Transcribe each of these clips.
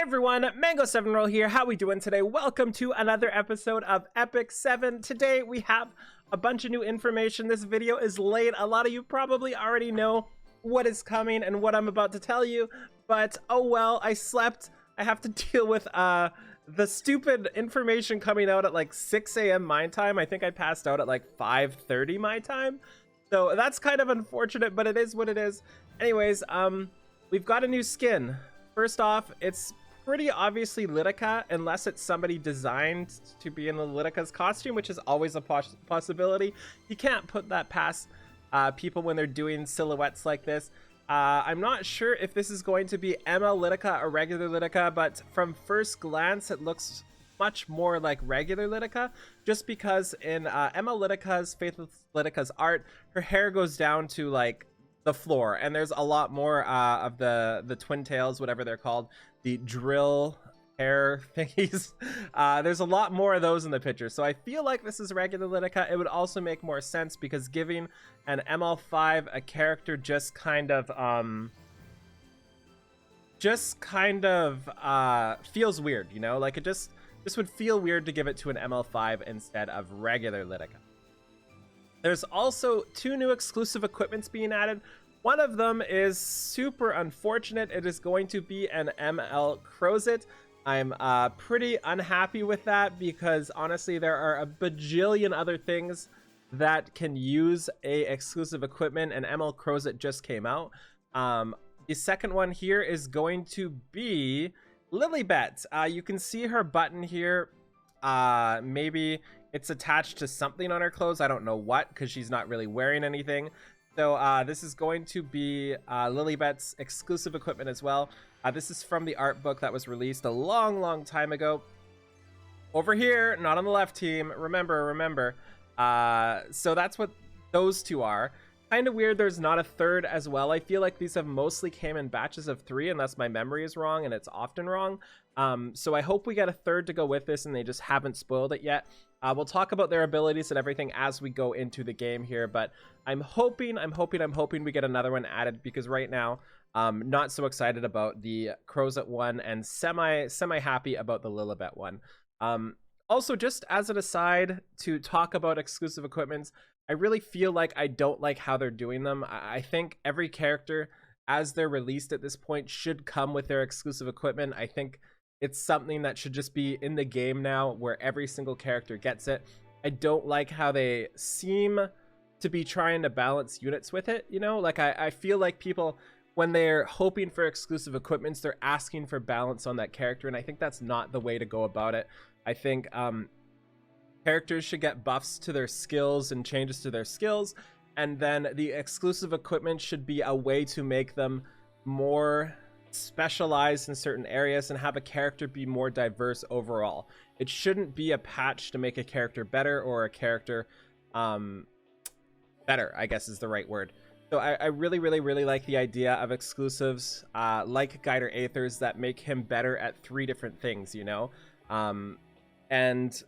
Hey everyone, Mango7Roll here. How we doing today? Welcome to another episode of Epic 7. Today we have a bunch of new information. This video is late. A lot of you probably already know what is coming and what I'm about to tell you, but oh well, I slept. I have to deal with the stupid information coming out at like 6 a.m. my time. I think I passed out at like 5:30 my time. So that's kind of unfortunate, but it is what it is. Anyways, we've got a new skin. First off, it's pretty obviously LIDICA, unless it's somebody designed to be in the LIDICA's costume, which is always a possibility. You can't put that past people when they're doing silhouettes like this. I'm not sure if this is going to be ML LIDICA or regular LIDICA, but from first glance, it looks much more like regular LIDICA, just because in ML LIDICA's, Faithless LIDICA's art, her hair goes down to like the floor, and there's a lot more of the twin tails, whatever they're called, the drill hair thingies. There's a lot more of those in the picture, so I feel like this is regular LIDICA. It would also make more sense because giving an ML5 a character just kind of feels weird, you know, like this would feel weird to give it to an ML5 instead of regular LIDICA. There's also two new exclusive equipments being added. One of them is super unfortunate. It is going to be an ML Crozet. I'm pretty unhappy with that because honestly, there are a bajillion other things that can use a exclusive equipment, and ML Crozet just came out. The second one here is going to be Lilybet. You can see her button here. Maybe it's attached to something on her clothes. I don't know what, because she's not really wearing anything. So this is going to be Lilybet's exclusive equipment as well. This is from the art book that was released a long time ago. Over here, not on the left, team. Remember. So that's what those two are. Kind of weird there's not a third as well. I feel like these have mostly came in batches of 3, unless my memory is wrong, and it's often wrong. So I hope we get a third to go with this and they just haven't spoiled it yet. We'll talk about their abilities and everything as we go into the game here, but I'm hoping we get another one added, because right now not so excited about the Crozet one and semi happy about the Lilybet one. Also, just as an aside to talk about exclusive equipments, I really feel like I don't like how they're doing them. I think every character, as they're released at this point, should come with their exclusive equipment. I think it's something that should just be in the game now, where every single character gets it. I don't like how they seem to be trying to balance units with it, you know? Like, I feel like people, when they're hoping for exclusive equipments, they're asking for balance on that character, and I think that's not the way to go about it. I think characters should get buffs to their skills and changes to their skills, and then the exclusive equipment should be a way to make them more specialized in certain areas and have a character be more diverse overall. It shouldn't be a patch to make a character better, or a character better, I guess is the right word. So I really like the idea of exclusives like Guider Aethers that make him better at 3 different things, you know? And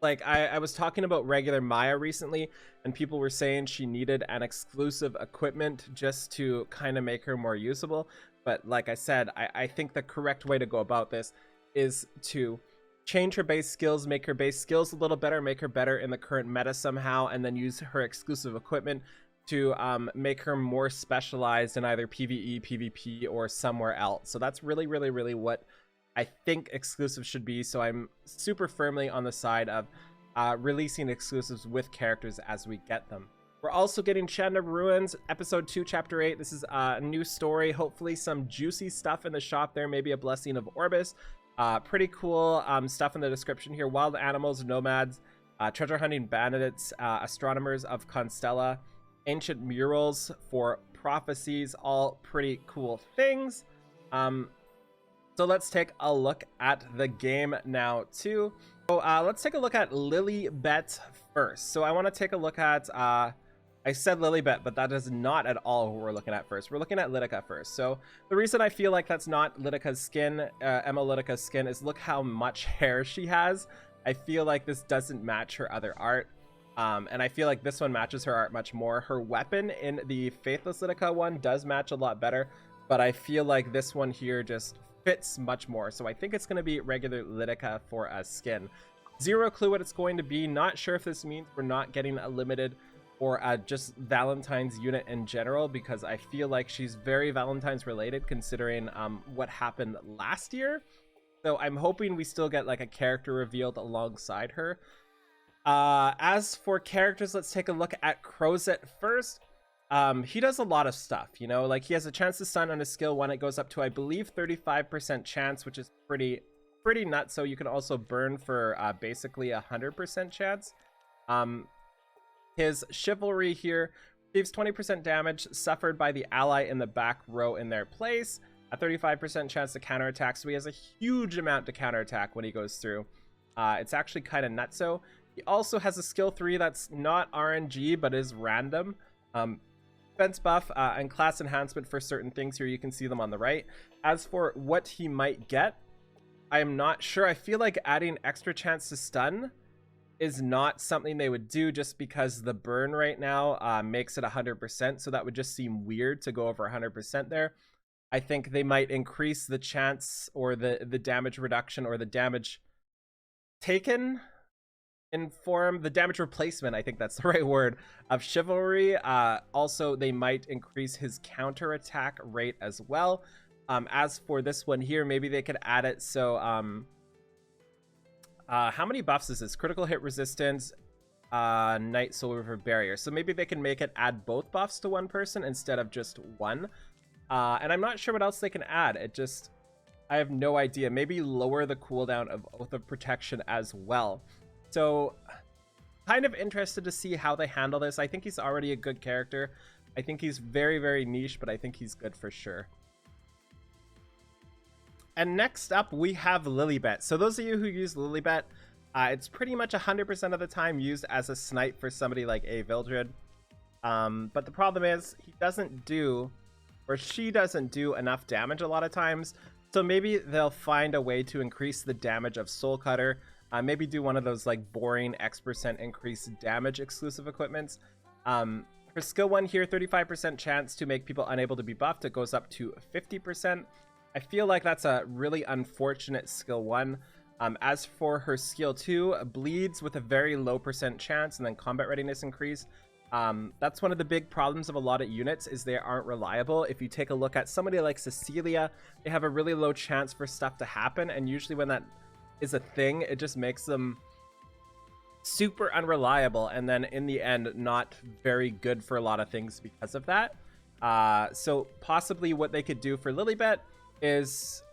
like I was talking about regular Maya recently, and people were saying she needed an exclusive equipment just to kind of make her more usable. But like I said, I think the correct way to go about this is to change her base skills, make her base skills a little better, make her better in the current meta somehow, and then use her exclusive equipment to make her more specialized in either PvE, PvP, or somewhere else. So that's really what I think exclusives should be. So I'm super firmly on the side of releasing exclusives with characters as we get them. We're also getting Shanda Ruins, Episode 2, Chapter 8. This is a new story. Hopefully some juicy stuff in the shop there. Maybe a blessing of Orbis. Pretty cool stuff in the description here. Wild animals, nomads, treasure hunting bandits, astronomers of Constella, ancient murals for prophecies. All pretty cool things. So let's take a look at the game now too. So let's take a look at Lilybet first. So I want to take a look at I said Lilybet, but that is not at all what we're looking at first. We're looking at LIDICA first. So the reason I feel like that's not LIDICA's skin, ML LIDICA's skin, is look how much hair she has. I feel like this doesn't match her other art. And I feel like this one matches her art much more. Her weapon in the Faithless LIDICA one does match a lot better, but I feel like this one here just fits much more. So I think it's going to be regular LIDICA for a skin. Zero clue what it's going to be. Not sure if this means we're not getting a limited or just Valentine's unit in general, because I feel like she's very Valentine's related considering what happened last year. So I'm hoping we still get like a character revealed alongside her. As for characters, let's take a look at Crozet first. He does a lot of stuff, you know, like he has a chance to stun on a skill 1. It goes up to, I believe, 35% chance, which is pretty nuts. So you can also burn for basically 100% chance. His chivalry here receives 20% damage suffered by the ally in the back row in their place, a 35% chance to counterattack. So he has a huge amount to counterattack when he goes through. It's actually kind of nutso. He also has a skill 3 that's not RNG but is random. Defense buff and class enhancement for certain things here. You can see them on the right. As for what he might get, I am not sure. I feel like adding extra chance to stun is not something they would do, just because the burn right now makes it 100%. So that would just seem weird to go over 100% there. I think they might increase the chance or the damage reduction or the damage taken in form, the damage replacement, I think that's the right word, of chivalry. Also, they might increase his counterattack rate as well. As for this one here, maybe they could add it so how many buffs is this? Critical hit resistance, Night Soul River barrier. So maybe they can make it add both buffs to one person instead of just one. And I'm not sure what else they can add. I have no idea. Maybe lower the cooldown of Oath of Protection as well. So kind of interested to see how they handle this. I think he's already a good character. I think he's very, very niche, but I think he's good for sure. And next up, we have Lilibet. So those of you who use Lilibet, it's pretty much 100% of the time used as a snipe for somebody like a Vildred. But the problem is he doesn't do, or she doesn't do enough damage a lot of times. So maybe they'll find a way to increase the damage of Soul Cutter. Maybe do one of those like boring X% increase damage exclusive equipments. For skill 1 here, 35% chance to make people unable to be buffed. It goes up to 50%. I feel like that's a really unfortunate skill 1. As for her skill 2, bleeds with a very low % chance and then combat readiness increase. That's one of the big problems of a lot of units, is they aren't reliable. If you take a look at somebody like Cecilia, they have a really low chance for stuff to happen, and usually when that is a thing, it just makes them super unreliable, and then in the end not very good for a lot of things because of that. So possibly what they could do for Lilibet is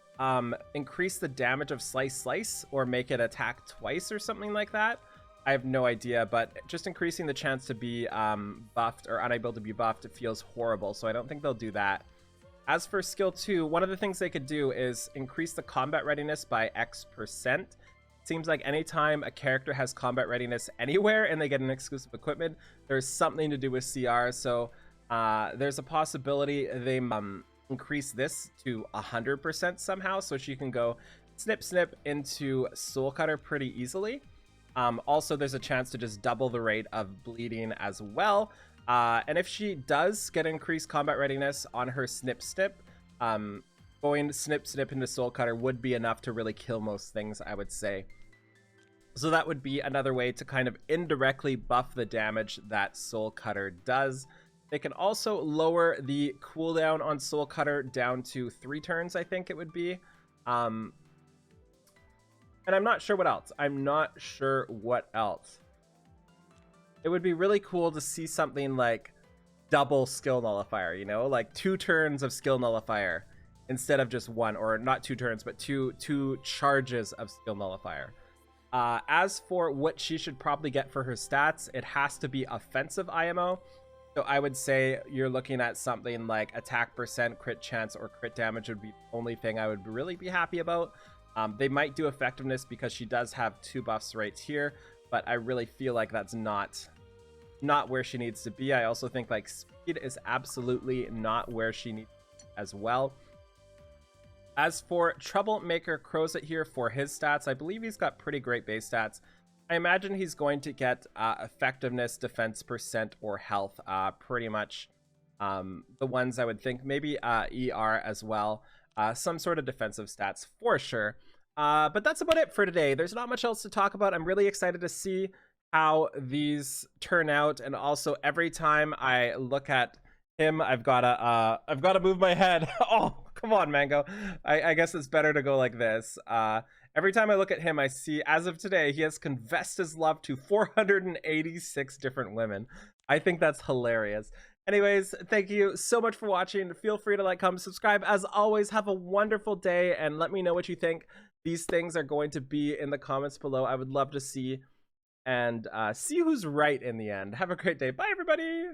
increase the damage of Slice, or make it attack twice or something like that. I have no idea, but just increasing the chance to be buffed or unable to be buffed, it feels horrible, so I don't think they'll do that. As for skill 2, one of the things they could do is increase the combat readiness by X%. It seems like anytime a character has combat readiness anywhere and they get an exclusive equipment, there's something to do with CR. So there's a possibility they increase this to 100% somehow, so she can go snip into Soul Cutter pretty easily. Also, there's a chance to just double the rate of bleeding as well. And if she does get increased combat readiness on her snip, going snip into Soul Cutter would be enough to really kill most things, I would say. So that would be another way to kind of indirectly buff the damage that Soul Cutter does. They can also lower the cooldown on Soul Cutter down to 3 turns, I think it would be. And I'm not sure what else. It would be really cool to see something like double skill nullifier, you know, like 2 turns of skill nullifier instead of just 1, or not 2 turns, but two charges of skill nullifier. As for what she should probably get for her stats, it has to be offensive IMO. So I would say you're looking at something like attack %, crit chance, or crit damage would be the only thing I would really be happy about. They might do effectiveness because she does have 2 buffs right here, but I really feel like that's not where she needs to be. I also think like speed is absolutely not where she needs as well. As for Troublemaker Crozet here for his stats, I believe he's got pretty great base stats. I imagine he's going to get effectiveness, defense %, or health, pretty much the ones I would think. Maybe ER as well. some sort of defensive stats for sure. But that's about it for today. There's not much else to talk about. I'm really excited to see how these turn out, and also every time I look at him, I've gotta move my head. Oh, come on, Mango. I guess it's better to go like this. Every time I look at him, I see, as of today, he has confessed his love to 486 different women. I think that's hilarious. Anyways, thank you so much for watching. Feel free to like, comment, subscribe. As always, have a wonderful day, and let me know what you think. These things are going to be in the comments below. I would love to see, and see who's right in the end. Have a great day. Bye, everybody.